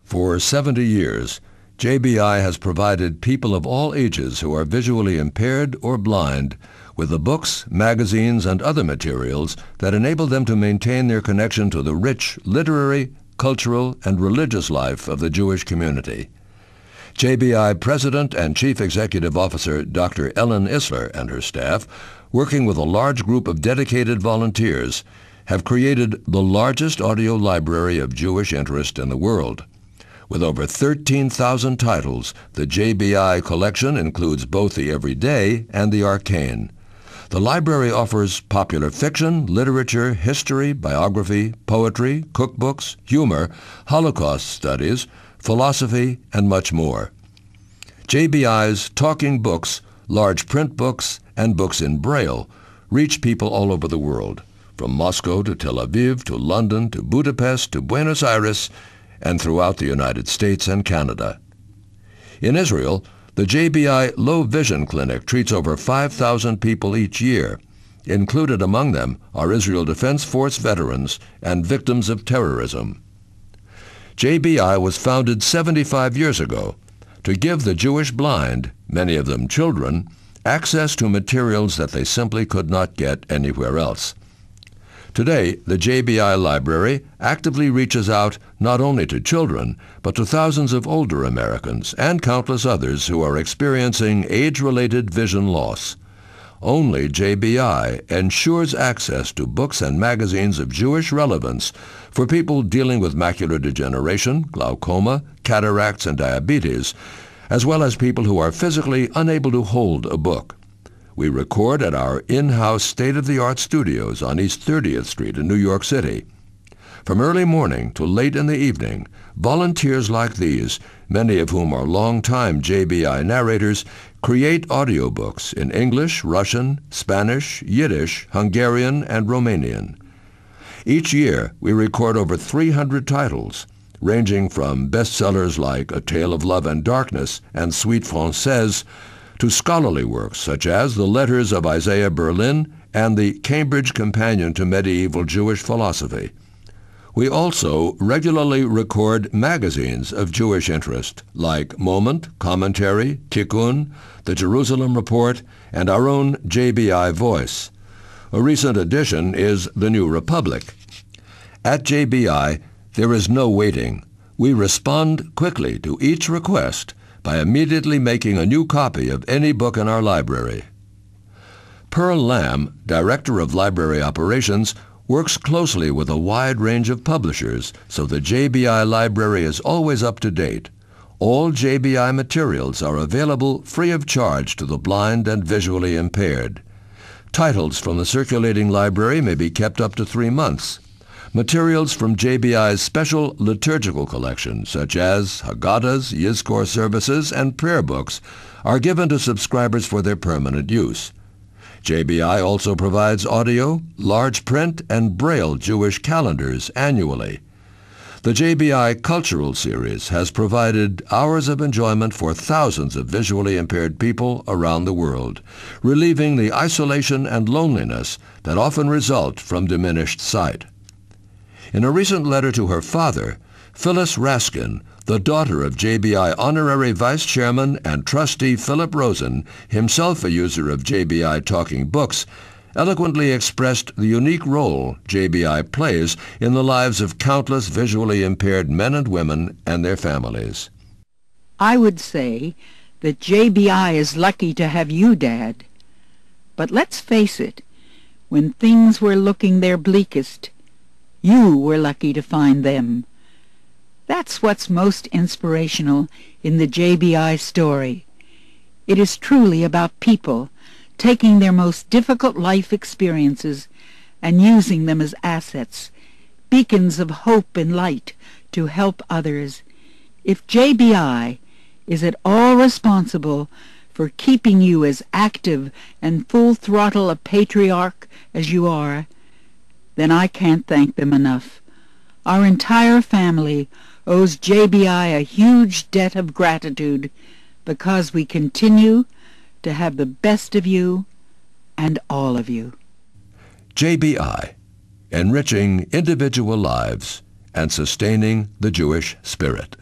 For 70 years, JBI has provided people of all ages who are visually impaired or blind with the books, magazines, and other materials that enable them to maintain their connection to the rich literary, cultural, and religious life of the Jewish community. JBI President and Chief Executive Officer Dr. Ellen Isler and her staff, working with a large group of dedicated volunteers, have created the largest audio library of Jewish interest in the world. With over 13,000 titles, the JBI collection includes both the everyday and the arcane. The library offers popular fiction, literature, history, biography, poetry, cookbooks, humor, Holocaust studies, philosophy, and much more. JBI's talking books, large print books, and books in Braille reach people all over the world, from Moscow to Tel Aviv to London to Budapest to Buenos Aires, and throughout the United States and Canada. In Israel, the JBI Low Vision Clinic treats over 5,000 people each year. Included among them are Israel Defense Force veterans and victims of terrorism. JBI was founded 75 years ago to give the Jewish blind, many of them children, access to materials that they simply could not get anywhere else. Today, the JBI Library actively reaches out not only to children, but to thousands of older Americans and countless others who are experiencing age-related vision loss. Only JBI ensures access to books and magazines of Jewish relevance for people dealing with macular degeneration, glaucoma, cataracts, and diabetes, as well as people who are physically unable to hold a book. We record at our in-house state-of-the-art studios on East 30th Street in New York City. From early morning to late in the evening, volunteers like these, many of whom are long-time JBI narrators, create audiobooks in English, Russian, Spanish, Yiddish, Hungarian, and Romanian. Each year, we record over 300 titles, ranging from bestsellers like A Tale of Love and Darkness and Suite Française to scholarly works such as the Letters of Isaiah Berlin and the Cambridge Companion to Medieval Jewish Philosophy. We also regularly record magazines of Jewish interest like Moment, Commentary, Tikkun, the Jerusalem Report, and our own JBI Voice. A recent addition is The New Republic. At JBI, there is no waiting. We respond quickly to each request by immediately making a new copy of any book in our library. Pearl Lamb, Director of Library Operations, works closely with a wide range of publishers so the JBI Library is always up to date. All JBI materials are available free of charge to the blind and visually impaired. Titles from the circulating library may be kept up to 3 months. Materials from JBI's special liturgical collection, such as Haggadahs, Yizkor services, and prayer books, are given to subscribers for their permanent use. JBI also provides audio, large print, and Braille Jewish calendars annually. The JBI Cultural Series has provided hours of enjoyment for thousands of visually impaired people around the world, relieving the isolation and loneliness that often result from diminished sight. In a recent letter to her father, Phyllis Raskin, the daughter of JBI Honorary Vice Chairman and Trustee Philip Rosen, himself a user of JBI Talking Books, eloquently expressed the unique role JBI plays in the lives of countless visually impaired men and women and their families. I would say that JBI is lucky to have you, Dad. But let's face it, when things were looking their bleakest, you were lucky to find them. That's what's most inspirational in the JBI story. It is truly about people taking their most difficult life experiences and using them as assets, beacons of hope and light to help others. If JBI is at all responsible for keeping you as active and full throttle a patriarch as you are, then I can't thank them enough. Our entire family owes JBI a huge debt of gratitude because we continue to have the best of you and all of you. JBI, enriching individual lives and sustaining the Jewish spirit.